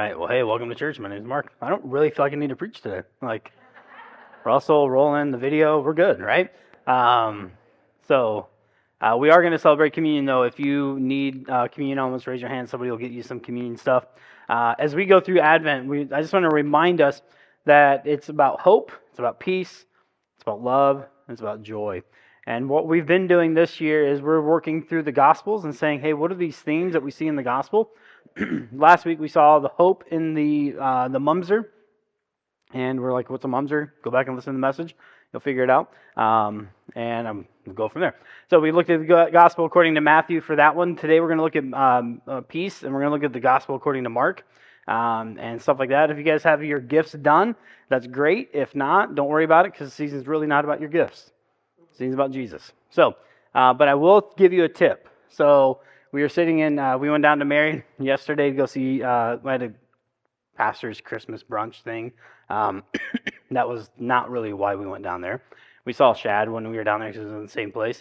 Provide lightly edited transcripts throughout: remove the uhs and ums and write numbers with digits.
right. Well, hey, welcome to church. My name is Mark. I don't really feel like I need to preach today. Russell, rolling the video, we're good, right? We are going to celebrate communion, though. If you need communion elements, raise your hand. Somebody will get you some communion stuff. As we go through Advent, I just want to remind us that it's about hope, it's about peace, it's about love, and it's about joy. And what we've been doing this year is we're working through the Gospels and saying, hey, what are these themes that we see in the Gospel? Last week we saw the hope in the mumser, and we're like, what's a mumser? Go back and listen to the message. You'll figure it out, and we'll go from there. So we looked at the Gospel according to Matthew for that one. Today we're going to look at peace, and we're going to look at the Gospel according to Mark, and stuff like that. If you guys have your gifts done, that's great. If not, don't worry about it, because the season's really not about your gifts. The season's about Jesus. So, but I will give you a tip. So we were sitting we went down to Marion yesterday to go see, we had a pastor's Christmas brunch thing. That was not really why we went down there. We saw Shad when we were down there because it was in the same place.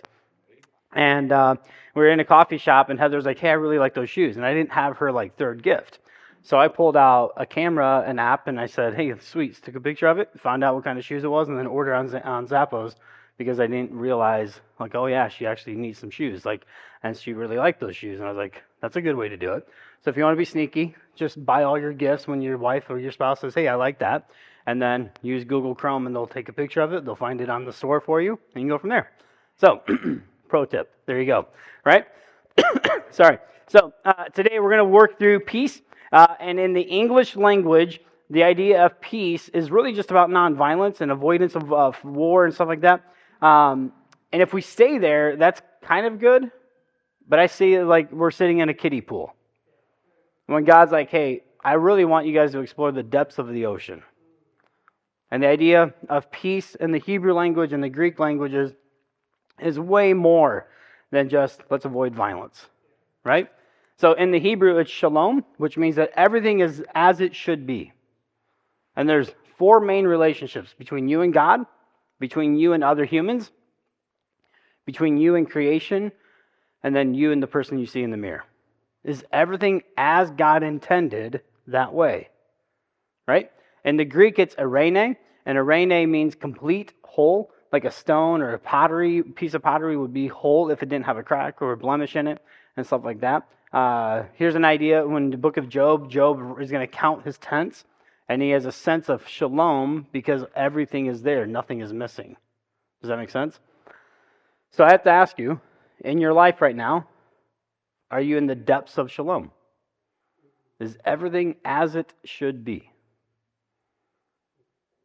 And we were in a coffee shop, and Heather was like, hey, I really like those shoes. And I didn't have her third gift. So I pulled out a camera, an app, and I said, hey, sweet, took a picture of it, found out what kind of shoes it was, and then ordered on Zappos, because I didn't realize, oh yeah, she actually needs some shoes, and she really liked those shoes. And I was like, that's a good way to do it. So if you want to be sneaky, just buy all your gifts when your wife or your spouse says, hey, I like that, and then use Google Chrome, and they'll take a picture of it, they'll find it on the store for you, and you can go from there. So, pro tip, there you go, right? Sorry. So today we're going to work through peace, and in the English language, the idea of peace is really just about nonviolence and avoidance of war and stuff like that. And if we stay there, that's kind of good, but I see it like we're sitting in a kiddie pool. When God's like, hey, I really want you guys to explore the depths of the ocean. And the idea of peace in the Hebrew language and the Greek languages is way more than just let's avoid violence, right? So in the Hebrew, it's shalom, which means that everything is as it should be. And there's 4 main relationships between you and God, between you and other humans, between you and creation, and then you and the person you see in the mirror. Is everything as God intended that way? Right? In the Greek, it's eirene, and eirene means complete, whole, like a stone or a piece of pottery would be whole if it didn't have a crack or a blemish in it, and stuff like that. Here's an idea. When the book of Job is going to count his tents, and he has a sense of shalom because everything is there, nothing is missing. Does that make sense? So I have to ask you, in your life right now, are you in the depths of shalom? Is everything as it should be?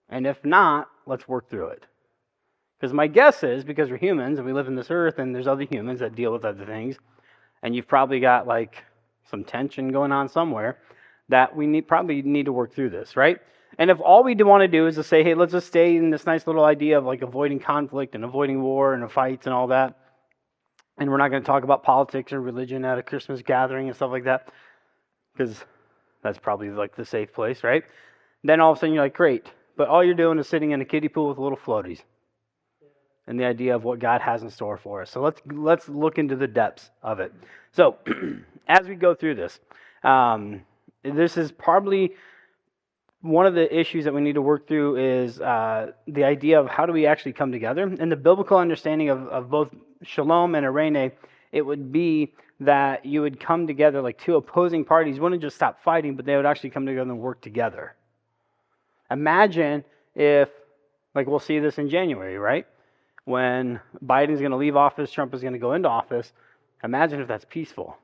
And if not, let's work through it. Because my guess is, because we're humans and we live in this earth and there's other humans that deal with other things, and you've probably got some tension going on somewhere, that we probably need to work through this, right? And if all we want to do is to say, hey, let's just stay in this nice little idea of avoiding conflict and avoiding war and fights and all that, and we're not going to talk about politics or religion at a Christmas gathering and stuff like that, because that's probably the safe place, right? Then all of a sudden you're like, great, but all you're doing is sitting in a kiddie pool with little floaties, and the idea of what God has in store for us. So let's look into the depths of it. So as we go through this, this is probably one of the issues that we need to work through is the idea of how do we actually come together. And the biblical understanding of both shalom and eirene, it would be that you would come together like 2 opposing parties, wouldn't just stop fighting, but they would actually come together and work together. Imagine if, we'll see this in January, right? When Biden's going to leave office, Trump is going to go into office. Imagine if that's peaceful.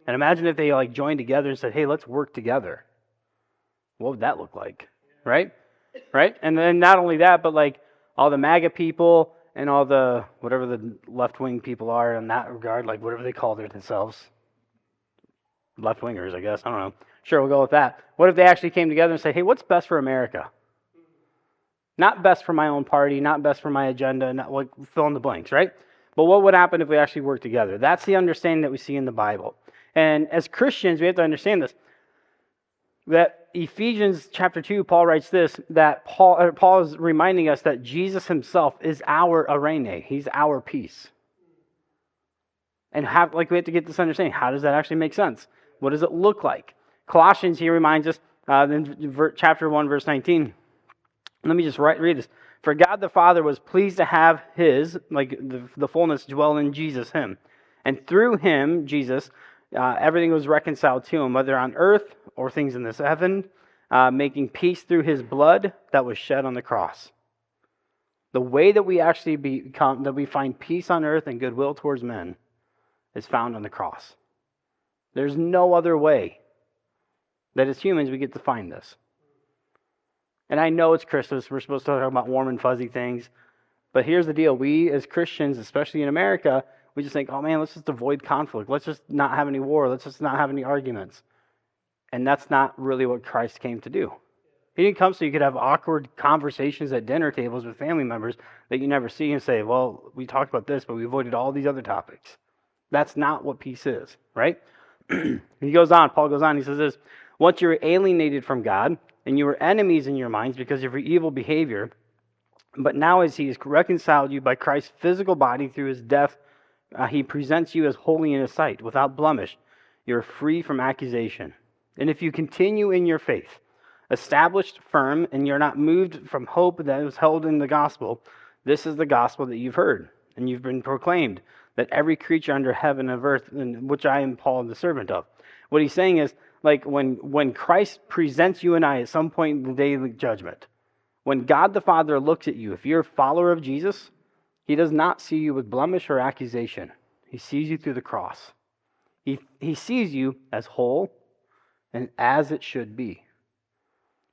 And imagine if they joined together and said, hey, let's work together. What would that look like? Right? Right? And then not only that, but all the MAGA people and all the, whatever the left-wing people are in that regard, whatever they call themselves. Left-wingers, I guess. I don't know. Sure, we'll go with that. What if they actually came together and said, hey, what's best for America? Not best for my own party, not best for my agenda, not fill in the blanks, right? But what would happen if we actually worked together? That's the understanding that we see in the Bible. And as Christians, we have to understand this. That Ephesians chapter 2, Paul writes this, that Paul is reminding us that Jesus himself is our eirene. He's our peace. And we have to get this understanding. How does that actually make sense? What does it look like? Colossians, he reminds us, in chapter 1, verse 19. Let me just read this. For God the Father was pleased to have his, like the fullness, dwell in Jesus, him. And through him, Jesus, everything was reconciled to him, whether on earth or things in this heaven, making peace through his blood that was shed on the cross. The way that we actually that we find peace on earth and goodwill towards men is found on the cross. There's no other way that as humans we get to find this. And I know it's Christmas, we're supposed to talk about warm and fuzzy things, but here's the deal. We as Christians, especially in America, we just think, oh man, let's just avoid conflict. Let's just not have any war. Let's just not have any arguments. And that's not really what Christ came to do. He didn't come so you could have awkward conversations at dinner tables with family members that you never see and say, well, we talked about this, but we avoided all these other topics. That's not what peace is, right? He goes on, Paul goes on, he says this, once you were alienated from God, and you were enemies in your minds because of your evil behavior, but now as he has reconciled you by Christ's physical body through his death, he presents you as holy in his sight, without blemish. You're free from accusation. And if you continue in your faith, established firm, and you're not moved from hope that is held in the gospel, this is the gospel that you've heard, and you've been proclaimed, that every creature under heaven and earth, in which I am Paul, the servant of. What he's saying is, like when Christ presents you and I at some point in the day of judgment, when God the Father looks at you, if you're a follower of Jesus, he does not see you with blemish or accusation. He sees you through the cross. He sees you as whole and as it should be.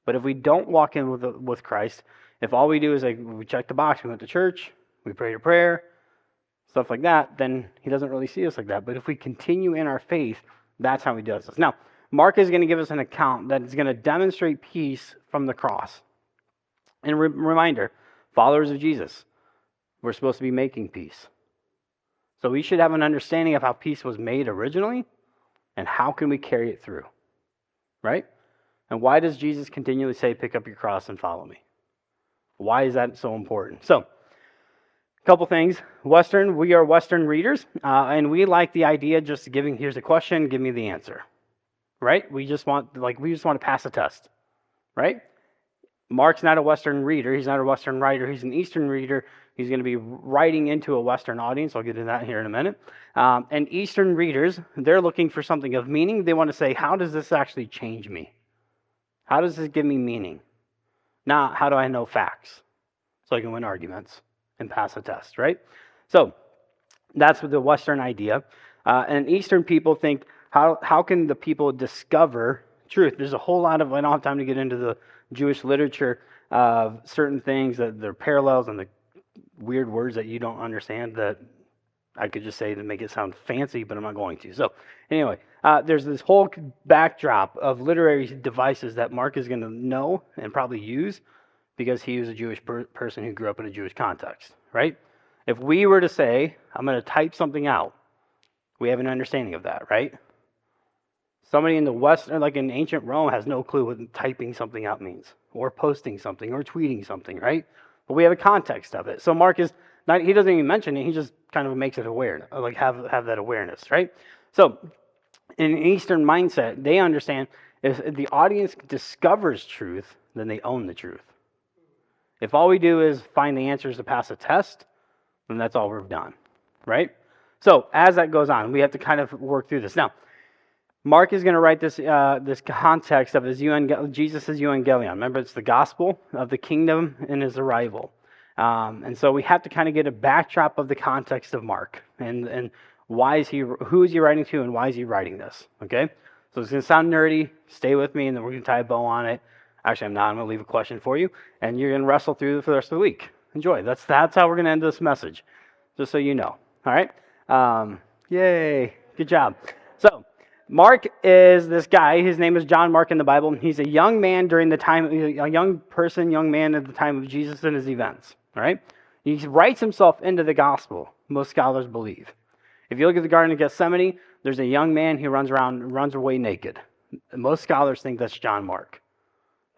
But if we don't walk in with Christ, if all we do is like we check the box, we went to church, we prayed a prayer, stuff like that, then he doesn't really see us like that. But if we continue in our faith, that's how he does this. Now, Mark is going to give us an account that is going to demonstrate peace from the cross. And reminder, followers of Jesus, we're supposed to be making peace. So we should have an understanding of how peace was made originally and how can we carry it through. Right? And why does Jesus continually say, pick up your cross and follow me? Why is that so important? So, a couple things. We are Western readers, and we like the idea just giving, here's a question, give me the answer. Right? We just want to pass a test. Right? Mark's not a Western reader. He's not a Western writer. He's an Eastern reader. He's going to be writing into a Western audience. I'll get into that here in a minute. And Eastern readers, they're looking for something of meaning. They want to say, how does this actually change me? How does this give me meaning? Not how do I know facts so I can win arguments and pass a test, right? So that's the Western idea. And Eastern people think, how can the people discover truth? There's a whole lot of, I don't have time to get into the Jewish literature of certain things, that there are parallels and the weird words that you don't understand that I could just say to make it sound fancy, but I'm not going to. So anyway, there's this whole backdrop of literary devices that Mark is going to know and probably use because he was a Jewish person who grew up in a Jewish context, right? If we were to say, I'm going to type something out, we have an understanding of that, right? Somebody in the West, or like in ancient Rome, has no clue what typing something out means, or posting something, or tweeting something, right? But we have a context of it. So Mark is not, he doesn't even mention it, he just kind of makes it aware, like have that awareness, right? So in an Eastern mindset, they understand if the audience discovers truth, then they own the truth. If all we do is find the answers to pass a test, then that's all we've done, right? So as that goes on, we have to kind of work through this. Now, Mark is going to write this context of Jesus' evangelion. Remember, it's the gospel of the kingdom and his arrival. And so we have to kind of get a backdrop of the context of Mark and who is he writing to and why is he writing this? Okay, so it's going to sound nerdy. Stay with me, and then we're going to tie a bow on it. Actually, I'm not. I'm going to leave a question for you, and you're going to wrestle through it for the rest of the week. Enjoy. That's how we're going to end this message, just so you know. All right. Yay! Good job. So, Mark is this guy. His name is John Mark in the Bible. He's a young man young man at the time of Jesus and his events. All right? He writes himself into the gospel, most scholars believe. If you look at the Garden of Gethsemane, there's a young man who runs away naked. Most scholars think that's John Mark,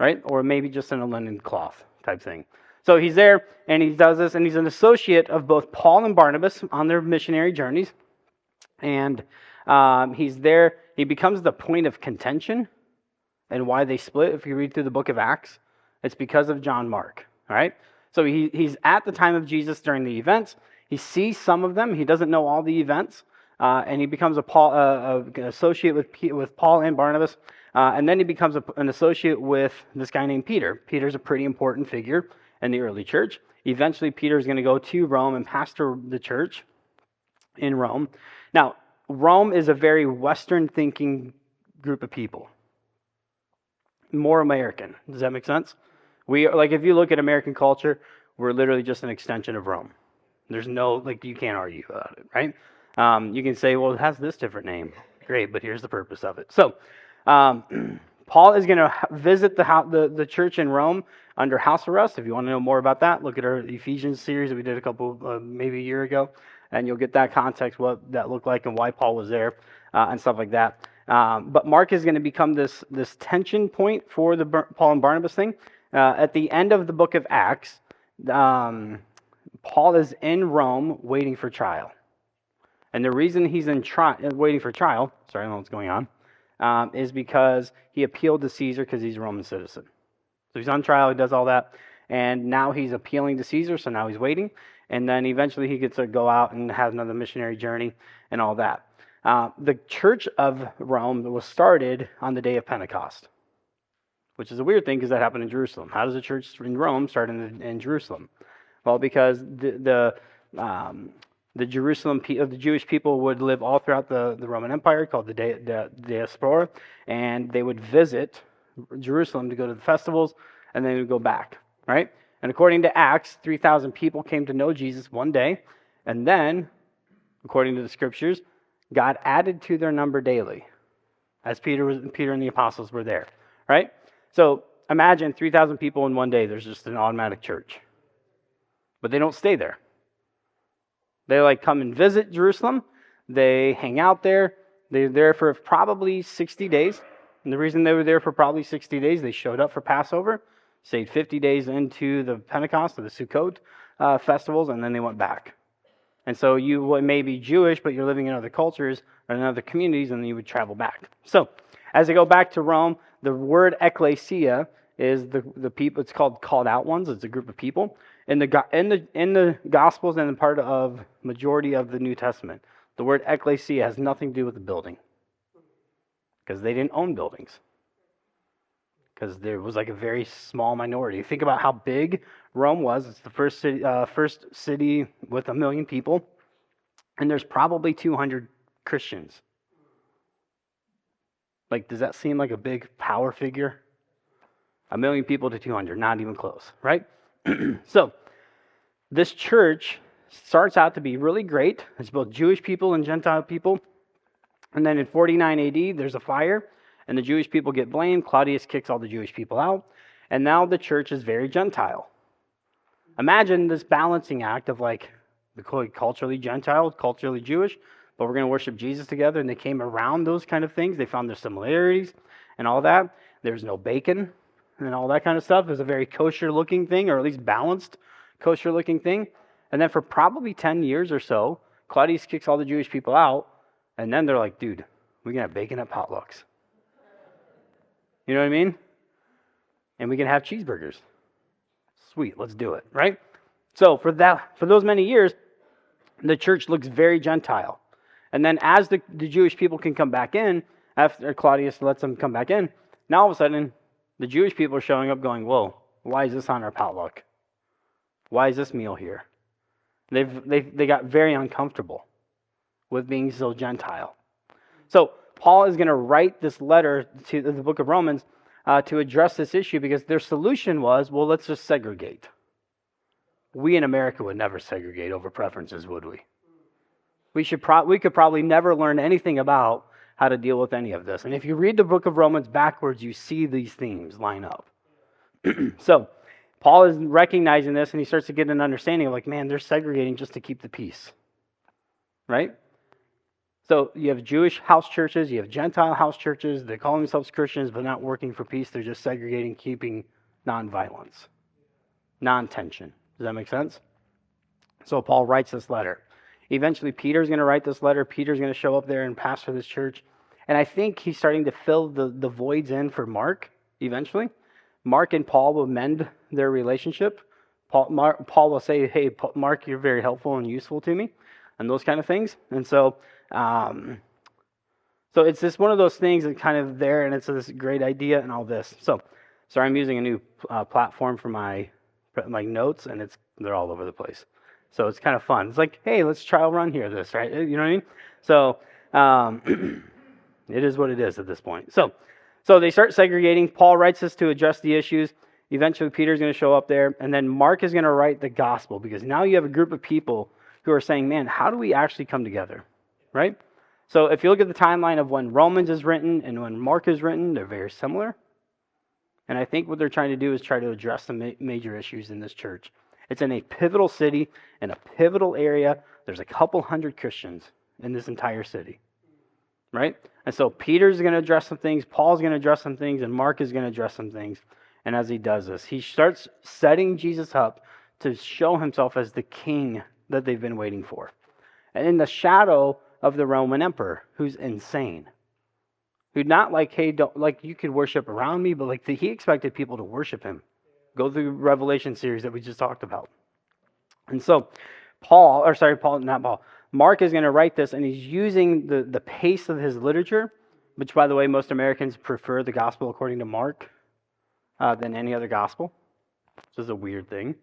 right? Or maybe just in a linen cloth type thing. So he's there, and he does this, and he's an associate of both Paul and Barnabas on their missionary journeys. And he's there. He becomes the point of contention and why they split, if you read through the book of Acts, it's because of John Mark. All right? So he's at the time of Jesus during the events. He sees some of them. He doesn't know all the events. And he becomes an associate with Paul and Barnabas. And then he becomes an associate with this guy named Peter. Peter's a pretty important figure in the early church. Eventually, Peter's going to go to Rome and pastor the church in Rome. Now, Rome is a very Western-thinking group of people. More American. Does that make sense? If you look at American culture, we're literally just an extension of Rome. There's no, you can't argue about it, right? You can say, well, it has this different name. Great, but here's the purpose of it. So, Paul is going to visit the church in Rome under house arrest. If you want to know more about that, look at our Ephesians series that we did maybe a year ago, and you'll get that context, what that looked like and why Paul was there, and stuff like that. But Mark is going to become this tension point for the Paul and Barnabas thing. At the end of the book of Acts, Paul is in Rome waiting for trial. And the reason he's waiting for trial, sorry, I don't know what's going on, is because he appealed to Caesar because he's a Roman citizen. So he's on trial, he does all that, and now he's appealing to Caesar, so now he's waiting, and then eventually he gets to go out and have another missionary journey and all that. The church of Rome was started on the day of Pentecost, which is a weird thing because that happened in Jerusalem. How does a church in Rome start in Jerusalem? Well, because the Jewish people would live all throughout the Roman Empire, called the diaspora, and they would visit Jerusalem to go to the festivals, and then they would go back, right? And according to Acts, 3,000 people came to know Jesus one day, and then, according to the scriptures, God added to their number daily, as Peter and the apostles were there, right? So imagine 3,000 people in one day. There's just an automatic church. But they don't stay there. They come and visit Jerusalem. They hang out there. They're there for probably 60 days. And the reason they were there for probably 60 days, they showed up for Passover, stayed 50 days into the Pentecost or the Sukkot festivals, and then they went back. And so you may be Jewish, but you're living in other cultures or in other communities, and then you would travel back. So as they go back to Rome, the word ecclesia is the people. It's called out ones. It's a group of people. In the Gospels and in part of majority of the New Testament, the word ecclesia has nothing to do with the building, because they didn't own buildings, because there was a very small minority. Think about how big Rome was. It's the first city with 1 million people, and there's probably 200 Christians. Does that seem like a big power figure? 1 million people to 200, not even close, right? So, this church starts out to be really great. It's both Jewish people and Gentile people. And then in 49 AD, there's a fire, and the Jewish people get blamed. Claudius kicks all the Jewish people out, and now the church is very Gentile. Imagine this balancing act of the culturally Gentile, culturally Jewish, but we're going to worship Jesus together, and they came around those kind of things. They found their similarities and all that. There's no bacon and all that kind of stuff. It was a very kosher-looking thing, or at least balanced kosher-looking thing. And then for probably 10 years or so, Claudius kicks all the Jewish people out, and then they're like, dude, we can have bacon at potlucks. You know what I mean? And we can have cheeseburgers. Sweet, let's do it, right? So for those many years, the church looks very Gentile. And then as the Jewish people can come back in, after Claudius lets them come back in, now all of a sudden, the Jewish people are showing up going, whoa, why is this on our potluck? Why is this meal here? They got very uncomfortable with being so Gentile. So Paul is going to write this letter to the book of Romans to address this issue, because their solution was, well, let's just segregate. We in America would never segregate over preferences, would we? We could probably never learn anything about how to deal with any of this. And if you read the book of Romans backwards, you see these themes line up. So Paul is recognizing this, and he starts to get an understanding of man, they're segregating just to keep the peace. Right? So you have Jewish house churches, you have Gentile house churches. They call themselves Christians, but not working for peace. They're just segregating, keeping non-violence, non-tension. Does that make sense? So Paul writes this letter. Eventually, Peter's going to write this letter. Peter's going to show up there and pastor this church. And I think he's starting to fill the voids in for Mark eventually. Mark and Paul will mend their relationship. Paul will say, hey, Mark, you're very helpful and useful to me, and those kind of things. And so it's just one of those things that kind of there, and it's this great idea and all this. So, sorry, I'm using a new platform for my notes, and they're all over the place. So it's kind of fun. It's like, hey, let's trial run here this, right? You know what I mean? So it is what it is at this point. So they start segregating. Paul writes this to address the issues. Eventually, Peter's going to show up there, and then Mark is going to write the gospel, because now you have a group of people who are saying, man, how do we actually come together, right? So if you look at the timeline of when Romans is written and when Mark is written, they're very similar. And I think what they're trying to do is try to address the major issues in this church. It's in a pivotal city, in a pivotal area. There's a couple hundred Christians in this entire city, right? And so Peter's going to address some things, Paul's going to address some things, and Mark is going to address some things. And as he does this, he starts setting Jesus up to show himself as the king that they've been waiting for. And in the shadow of the Roman emperor, who's insane. Who's not like, hey, don't, like, you could worship around me, but like he expected people to worship him. Go through Revelation series that we just talked about. And so Mark is going to write this, and he's using the pace of his literature, which, by the way, most Americans prefer the gospel according to Mark than any other gospel. This is a weird thing,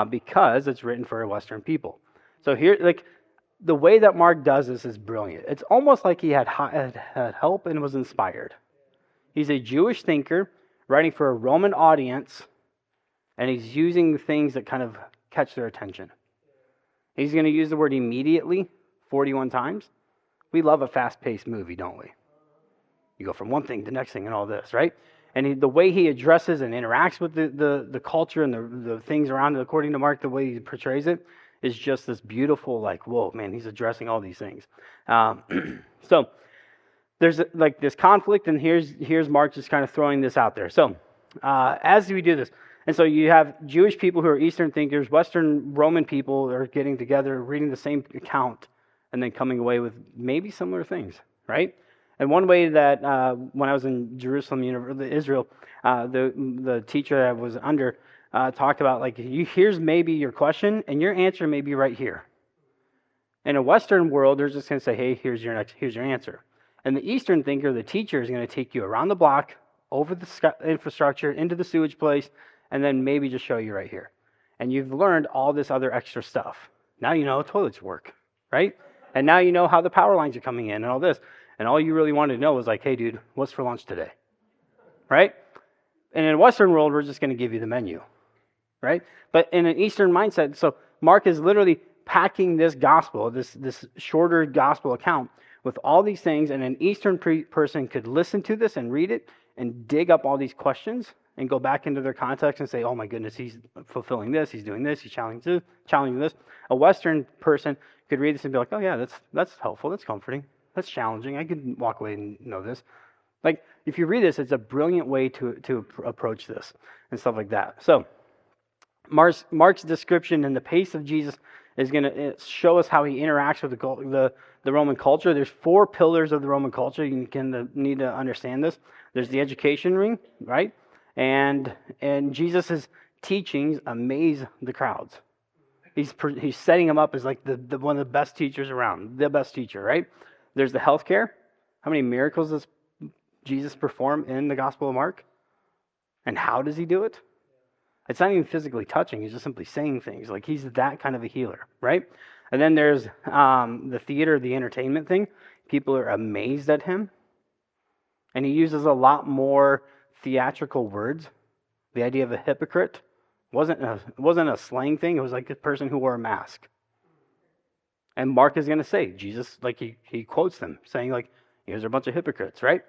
because it's written for a Western people. So here, like, the way that Mark does this is brilliant. It's almost like he had help and was inspired. He's a Jewish thinker writing for a Roman audience, and he's using things that kind of catch their attention. He's going to use the word immediately 41 times. We love a fast-paced movie, don't we? You go from one thing to the next thing and all this, right? And the way he addresses and interacts with the culture and the things around it, according to Mark, the way he portrays it, is just this beautiful, like, whoa, man, he's addressing all these things. So there's like this conflict, and here's Mark just kind of throwing this out there. So as we do this, and so you have Jewish people who are Eastern thinkers, Western Roman people are getting together, reading the same account, and then coming away with maybe similar things, right? And one way that when I was in Jerusalem, Israel, the teacher I was under talked about, like, here's maybe your question, and your answer may be right here. In a Western world, they're just going to say, hey, here's your answer. And the Eastern thinker, the teacher, is going to take you around the block, over the infrastructure, into the sewage place, and then maybe just show you right here. And you've learned all this other extra stuff. Now you know how toilets work, right? And now you know how the power lines are coming in and all this. And all you really wanted to know was like, hey, dude, what's for lunch today? Right? And in a Western world, we're just going to give you the menu. Right? But in an Eastern mindset, so Mark is literally packing this gospel, this shorter gospel account with all these things, and an Eastern person could listen to this and read it and dig up all these questions and go back into their context and say, oh my goodness, he's fulfilling this, he's doing this, he's challenging this. A Western person could read this and be like, oh yeah, that's helpful, that's comforting, that's challenging, I could walk away and know this. Like, if you read this, it's a brilliant way to approach this and stuff like that. So Mark's description and the pace of Jesus is going to show us how he interacts with the Roman culture. There's 4 pillars of the Roman culture. You need to understand this. There's the education ring, right? And Jesus' teachings amaze the crowds. He's setting them up as like the one of the best teachers around, the best teacher, right? There's the healthcare. How many miracles does Jesus perform in the Gospel of Mark? And how does he do it? It's not even physically touching. He's just simply saying things. Like, he's that kind of a healer, right? And then there's the theater, the entertainment thing. People are amazed at him. And he uses a lot more theatrical words. The idea of a hypocrite wasn't a slang thing. It was like a person who wore a mask. And Mark is going to say, Jesus, like he quotes them, saying like, here's a bunch of hypocrites, right?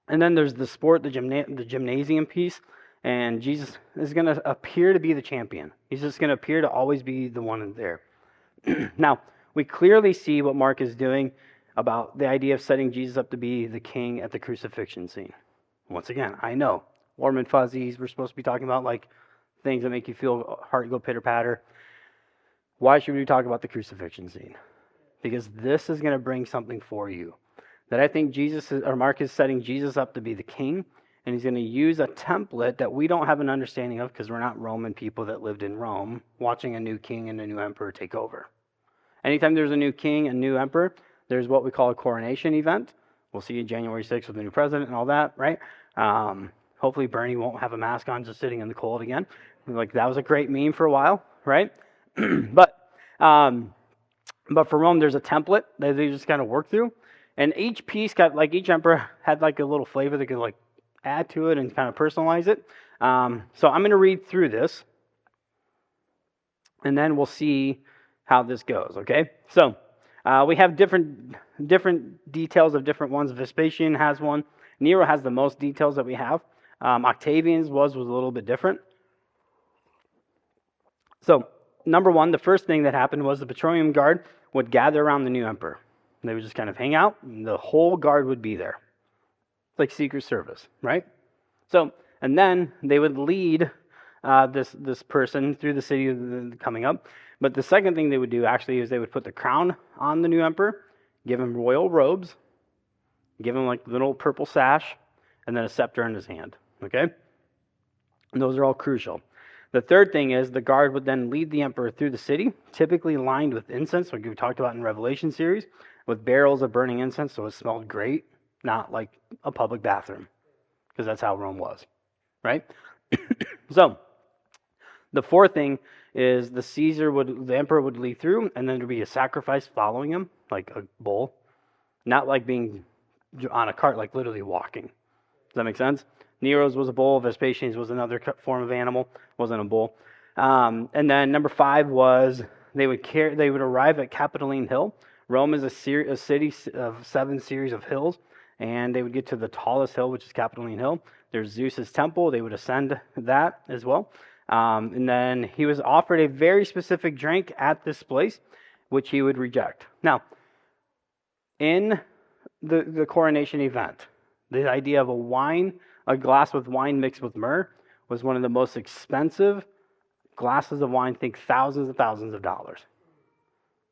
And then there's the sport, the gymnasium piece. And Jesus is going to appear to be the champion. He's just going to appear to always be the one there. Now, we clearly see what Mark is doing about the idea of setting Jesus up to be the king at the crucifixion scene. Once again, I know, warm and fuzzies, we're supposed to be talking about like things that make you feel heart go pitter-patter. Why should we talk about the crucifixion scene? Because this is going to bring something for you that I think Mark is setting Jesus up to be the king, and he's going to use a template that we don't have an understanding of because we're not Roman people that lived in Rome watching a new king and a new emperor take over. Anytime there's a new king, a new emperor, there's what we call a coronation event. We'll see January 6th with the new president and all that, right? Hopefully Bernie won't have a mask on just sitting in the cold again. Like, that was a great meme for a while, right? But for Rome, there's a template that they just kind of work through. And each piece got, like, each emperor had like a little flavor they could like add to it and kind of personalize it. So I'm going to read through this, and then we'll see how this goes, okay? So we have different details of different ones. Vespasian has one. Nero has the most details that we have. Octavian's was a little bit different. So, number one, the first thing that happened was the Praetorian Guard would gather around the new emperor. They would just kind of hang out, and the whole guard would be there. Like Secret Service, right? So, and then they would lead this person through the city coming up. But the second thing they would do actually is they would put the crown on the new emperor, give him royal robes, give him like a little purple sash, and then a scepter in his hand, okay? And those are all crucial. The third thing is the guard would then lead the emperor through the city, typically lined with incense, like we talked about in Revelation series, with barrels of burning incense, so it smelled great, not like a public bathroom, because that's how Rome was, right? So, the fourth thing is the emperor would lead through, and then there'd be a sacrifice following him, like a bull, not like being on a cart, like literally walking. Does that make sense? Nero's was a bull. Vespasian's was another form of animal. Wasn't a bull. And then number 5 was they would arrive at Capitoline Hill. Rome is a city of 7 series of hills, and they would get to the tallest hill, which is Capitoline Hill. There's Zeus's temple. They would ascend that as well. And then he was offered a very specific drink at this place, which he would reject. Now, in the coronation event, the idea of a glass with wine mixed with myrrh, was one of the most expensive glasses of wine. Think thousands and thousands of dollars.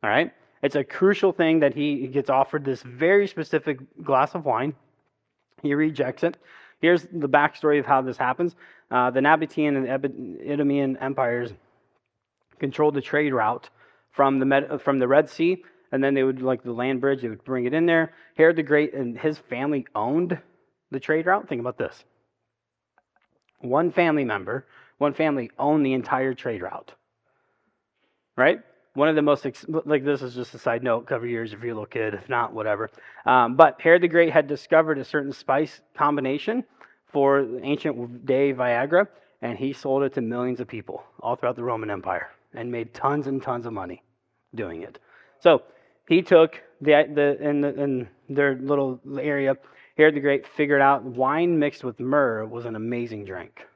All right? It's a crucial thing that he gets offered this very specific glass of wine. He rejects it. Here's the backstory of how this happens. The Nabatean and Idumean empires controlled the trade route from the Red Sea, and then they would, like the land bridge, they would bring it in there. Herod the Great and his family owned the trade route. Think about this. One family owned the entire trade route. Right? One of the most, like this is just a side note, cover yours if you're a little kid, if not, whatever. But Herod the Great had discovered a certain spice combination for ancient day Viagra, and he sold it to millions of people all throughout the Roman Empire and made tons and tons of money doing it. So he took in their little area, Herod the Great figured out wine mixed with myrrh was an amazing drink.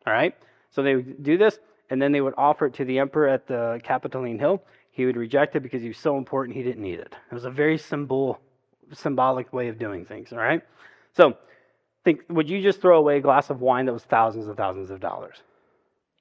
All right? So they would do this, and then they would offer it to the emperor at the Capitoline Hill. He would reject it because he was so important he didn't need it. It was a very symbolic way of doing things, all right? So, would you just throw away a glass of wine that was thousands and thousands of dollars?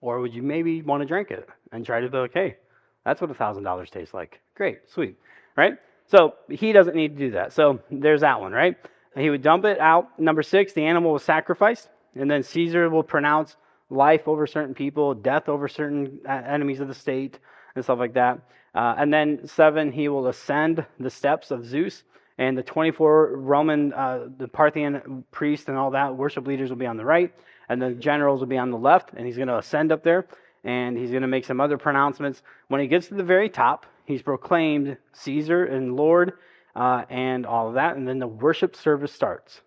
Or would you maybe want to drink it and try to be like, hey, that's what $1,000 tastes like. Great, sweet, right? So, he doesn't need to do that. So, there's that one, right? He would dump it out. Number 6, the animal was sacrificed. And then Caesar will pronounce life over certain people, death over certain enemies of the state, and stuff like that. And then 7, he will ascend the steps of Zeus. And the 24 Roman, the Parthian priests and all that, worship leaders will be on the right. And the generals will be on the left. And he's going to ascend up there. And he's going to make some other pronouncements. When he gets to the very top, he's proclaimed Caesar and Lord and all of that. And then the worship service starts,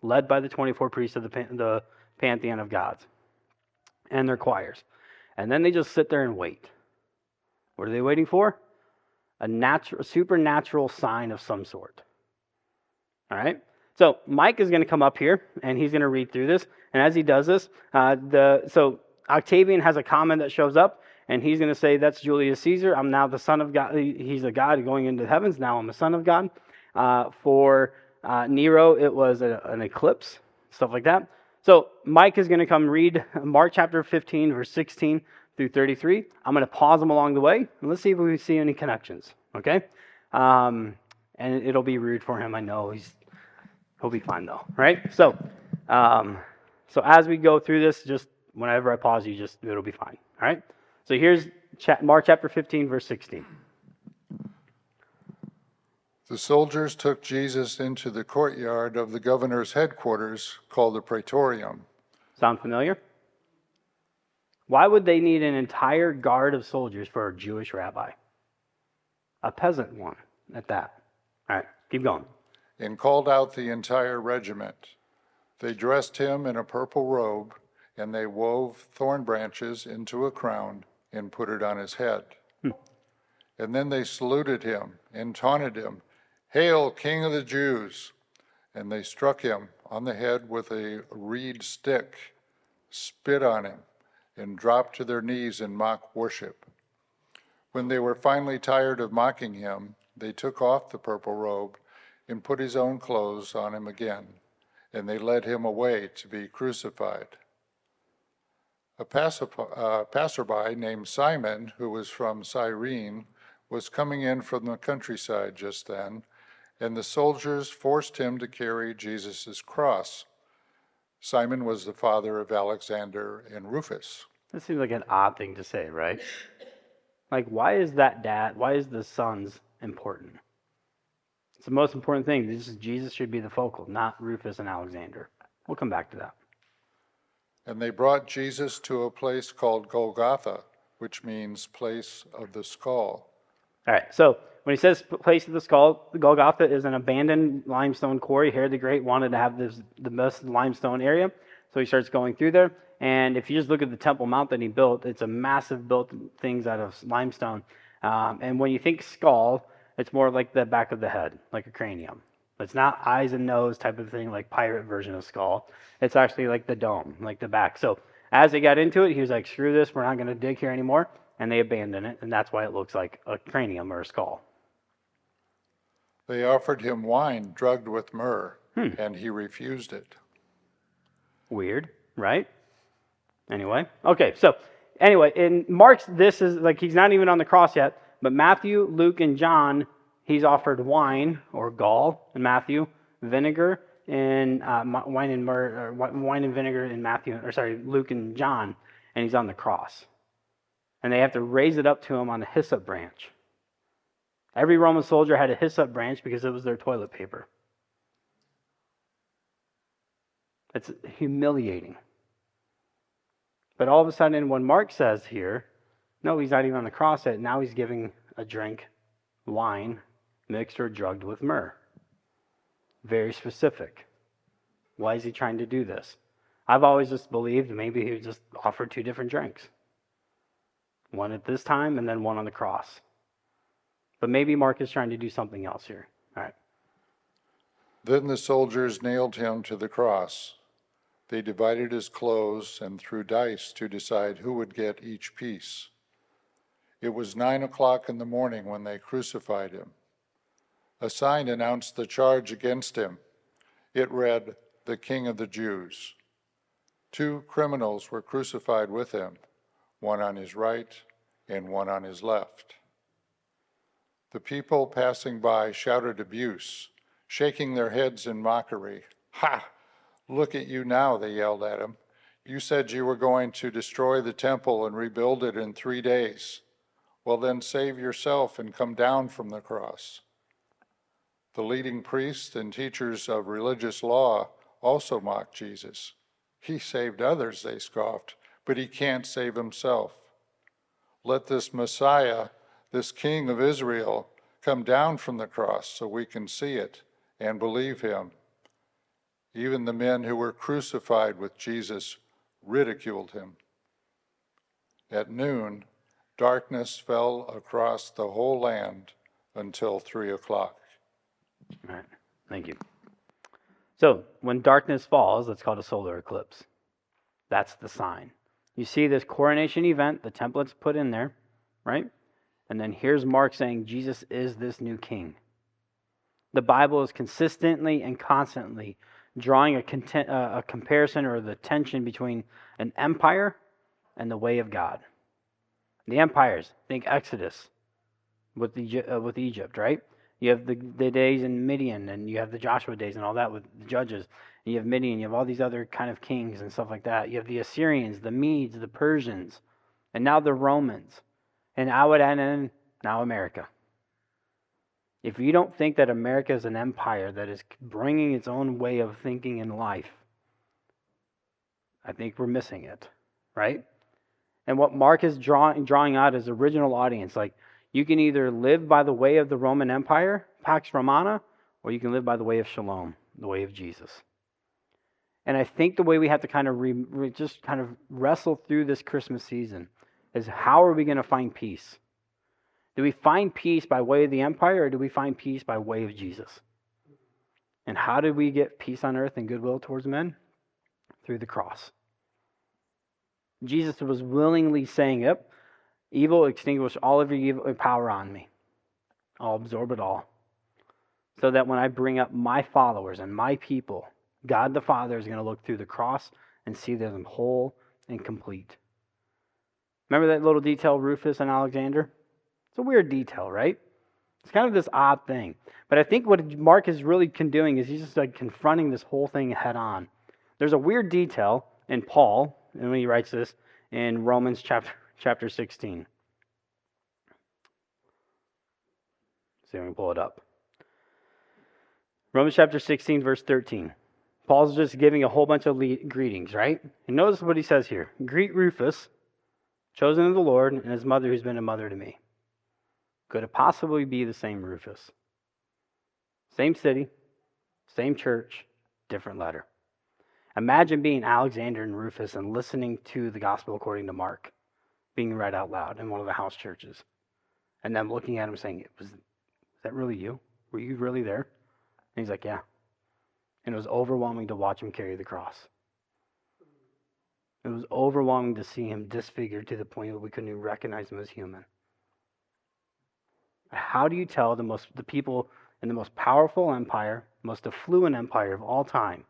led by the 24 priests of the pantheon of gods and their choirs. And then they just sit there and wait. What are they waiting for? A supernatural sign of some sort. All right? So Mike is going to come up here, and he's going to read through this. And as he does this, so Octavian has a comment that shows up, and he's going to say, that's Julius Caesar. I'm now the son of God. He's a God going into the heavens. Now I'm a son of God. For Nero, it was an eclipse, stuff like that. So Mike is going to come read Mark chapter 15, verse 16 through 33. I'm going to pause him along the way, and let's see if we see any connections, okay? And it'll be rude for him. I know he'll be fine though, right? So as we go through this, just whenever I pause you, it'll be fine. All right. So here's Mark chapter 15, verse 16. The soldiers took Jesus into the courtyard of the governor's headquarters, called the Praetorium. Sound familiar? Why would they need an entire guard of soldiers for a Jewish rabbi? A peasant one at that. All right, keep going. And called out the entire regiment. They dressed him in a purple robe, and they wove thorn branches into a crown and put it on his head. And then they saluted him and taunted him, "Hail, King of the Jews!" And they struck him on the head with a reed stick, spit on him, and dropped to their knees in mock worship. When they were finally tired of mocking him, they took off the purple robe and put his own clothes on him again, and they led him away to be crucified. A passerby named Simon, who was from Cyrene, was coming in from the countryside just then, and the soldiers forced him to carry Jesus' cross. Simon was the father of Alexander and Rufus. This seems like an odd thing to say, right? Like, why is the sons important? It's the most important thing. Jesus should be the focal, not Rufus and Alexander. We'll come back to that. And they brought Jesus to a place called Golgotha, which means place of the skull. All right, so when he says place of the skull, Golgotha is an abandoned limestone quarry. Herod the Great wanted to have the best limestone area, so he starts going through there. And if you just look at the Temple Mount that he built, it's a massive built things out of limestone. And when you think skull, it's more like the back of the head, like a cranium. It's not eyes and nose type of thing, like pirate version of skull. It's actually like the dome, like the back. So as they got into it, he was like, screw this, we're not going to dig here anymore. And they abandon it, and that's why it looks like a cranium or a skull. They offered him wine drugged with myrrh, and he refused it. Weird, right? Anyway, in Mark's, this is like he's not even on the cross yet, but Matthew, Luke, and John, he's offered wine or gall in Matthew, vinegar in wine and vinegar in Luke and John, and he's on the cross. And they have to raise it up to him on a hyssop branch. Every Roman soldier had a hyssop branch because it was their toilet paper. It's humiliating. But all of a sudden, when Mark says here, no, he's not even on the cross yet. Now he's giving a drink, wine, mixed or drugged with myrrh. Very specific. Why is he trying to do this? I've always just believed maybe he just offered two different drinks. One at this time and then one on the cross. But maybe Mark is trying to do something else here. All right. Then the soldiers nailed him to the cross. They divided his clothes and threw dice to decide who would get each piece. It was 9:00 in the morning when they crucified him. A sign announced the charge against him. It read, "The King of the Jews." 2 criminals were crucified with him, one on his right and one on his left. The people passing by shouted abuse, shaking their heads in mockery. "Ha! Look at you now," they yelled at him. "You said you were going to destroy the temple and rebuild it in 3 days. Well, then save yourself and come down from the cross." The leading priests and teachers of religious law also mocked Jesus. "He saved others," they scoffed, "but he can't save himself. Let this Messiah, this King of Israel, come down from the cross so we can see it and believe him." Even the men who were crucified with Jesus ridiculed him. At noon, darkness fell across the whole land until 3:00. All right, thank you. So, when darkness falls, that's called a solar eclipse. That's the sign. You see this coronation event, the template's put in there, right? And then here's Mark saying Jesus is this new king. The Bible is consistently and constantly drawing a comparison or the tension between an empire and the way of God. The empires, think Exodus with Egypt, right? You have the days in Midian, and you have the Joshua days and all that with the judges. And you have Midian, you have all these other kind of kings and stuff like that. You have the Assyrians, the Medes, the Persians, and now the Romans. And I would add in now America. If you don't think that America is an empire that is bringing its own way of thinking in life, I think we're missing it, right? And what Mark is drawing out his original audience, like, you can either live by the way of the Roman Empire, Pax Romana, or you can live by the way of Shalom, the way of Jesus. And I think the way we have to kind of just kind of wrestle through this Christmas season is, how are we going to find peace? Do we find peace by way of the empire, or do we find peace by way of Jesus? And how do we get peace on earth and goodwill towards men? Through the cross. Jesus was willingly saying, yep, evil, extinguish all of your evil power on me. I'll absorb it all. So that when I bring up my followers and my people, God the Father is going to look through the cross and see them whole and complete. Remember that little detail, Rufus and Alexander? It's a weird detail, right? It's kind of this odd thing. But I think what Mark is really doing is he's just like confronting this whole thing head on. There's a weird detail in Paul, and when he writes this in Romans chapter 16. See if we can pull it up. Romans chapter 16, verse 13. Paul's just giving a whole bunch of greetings, right? And notice what he says here. Greet Rufus, chosen of the Lord, and his mother, who's been a mother to me. Could it possibly be the same Rufus? Same city, same church, different letter. Imagine being Alexander and Rufus and listening to the gospel according to Mark being read out loud in one of the house churches. And them looking at him saying, was that really you? Were you really there? And he's like, yeah. And it was overwhelming to watch him carry the cross. It was overwhelming to see him disfigured to the point that we couldn't even recognize him as human. How do you tell the people in the most powerful empire, most affluent empire of all time,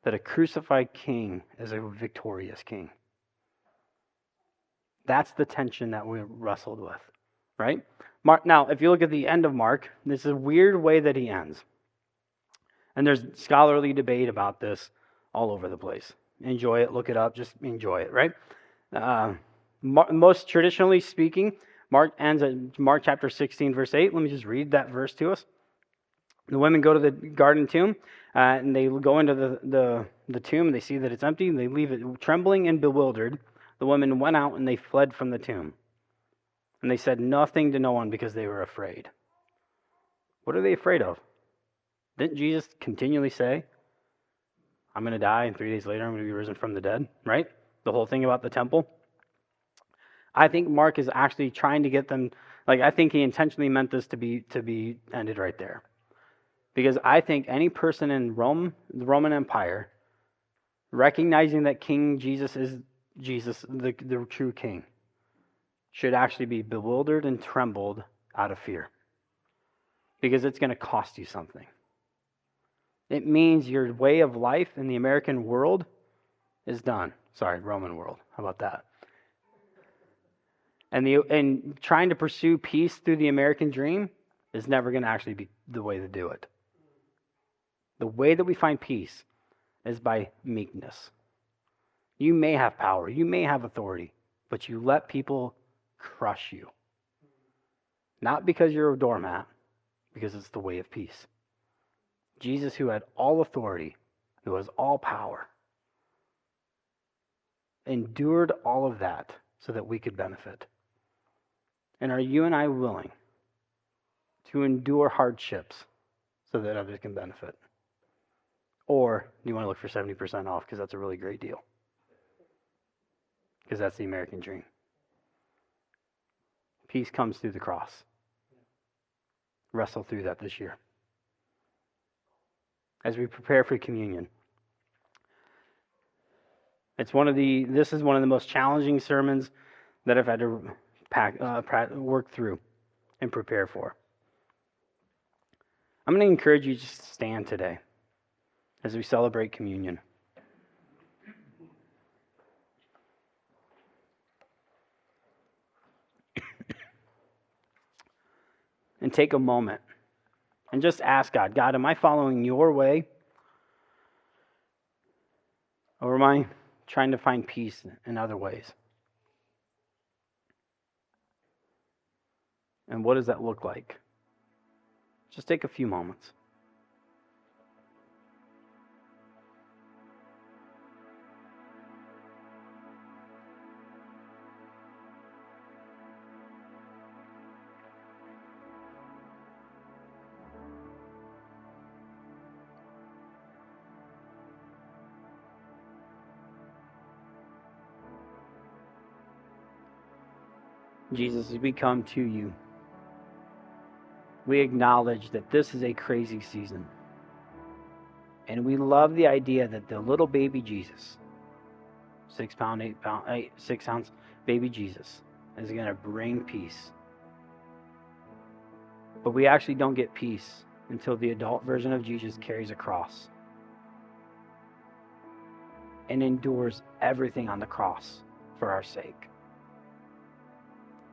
that a crucified king is a victorious king? That's the tension that we wrestled with, right? Mark, now, if you look at the end of Mark, this is a weird way that he ends. And there's scholarly debate about this all over the place. Enjoy it, look it up, just enjoy it, right? Most traditionally speaking, Mark ends at Mark chapter 16, verse 8. Let me just read that verse to us. The women go to the garden tomb, and they go into the tomb, and they see that it's empty, and they leave it trembling and bewildered. The women went out, and they fled from the tomb. And they said nothing to no one because they were afraid. What are they afraid of? Didn't Jesus continually say, I'm going to die, and 3 days later I'm going to be risen from the dead, right? The whole thing about the temple. I think Mark is actually trying to get them, I think he intentionally meant this to be ended right there. Because I think any person in Rome, the Roman Empire, recognizing that King Jesus is Jesus, the true king, should actually be bewildered and trembled out of fear. Because it's going to cost you something. It means your way of life in the American world is done. Sorry, Roman world. How about that? And trying to pursue peace through the American dream is never going to actually be the way to do it. The way that we find peace is by meekness. You may have power, you may have authority, but you let people crush you. Not because you're a doormat, because it's the way of peace. Jesus, who had all authority, who has all power, endured all of that so that we could benefit. And are you and I willing to endure hardships so that others can benefit? Or do you want to look for 70% off because that's a really great deal? Because that's the American dream. Peace comes through the cross. Wrestle through that this year. As we prepare for communion. This is one of the most challenging sermons that I've had to work through and prepare for. I'm going to encourage you to just stand today as we celebrate communion. and take a moment and just ask God, God, am I following your way? Or am I trying to find peace in other ways? And what does that look like? Just take a few moments. Jesus, as we come to you, we acknowledge that this is a crazy season. And we love the idea that the little baby Jesus, 6 ounce baby Jesus, is going to bring peace. But we actually don't get peace until the adult version of Jesus carries a cross and endures everything on the cross for our sake.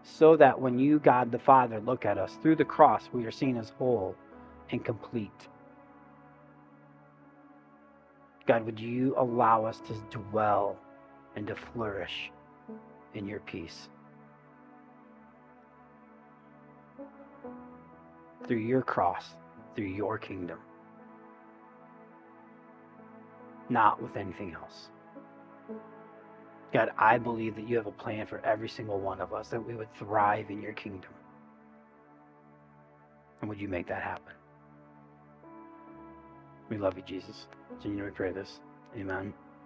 So that when you, God the Father, look at us through the cross, we are seen as whole and complete. God, would you allow us to dwell and to flourish in your peace? Through your cross, through your kingdom. Not with anything else. God, I believe that you have a plan for every single one of us, that we would thrive in your kingdom. And would you make that happen? We love you, Jesus. Continue to pray this. Amen.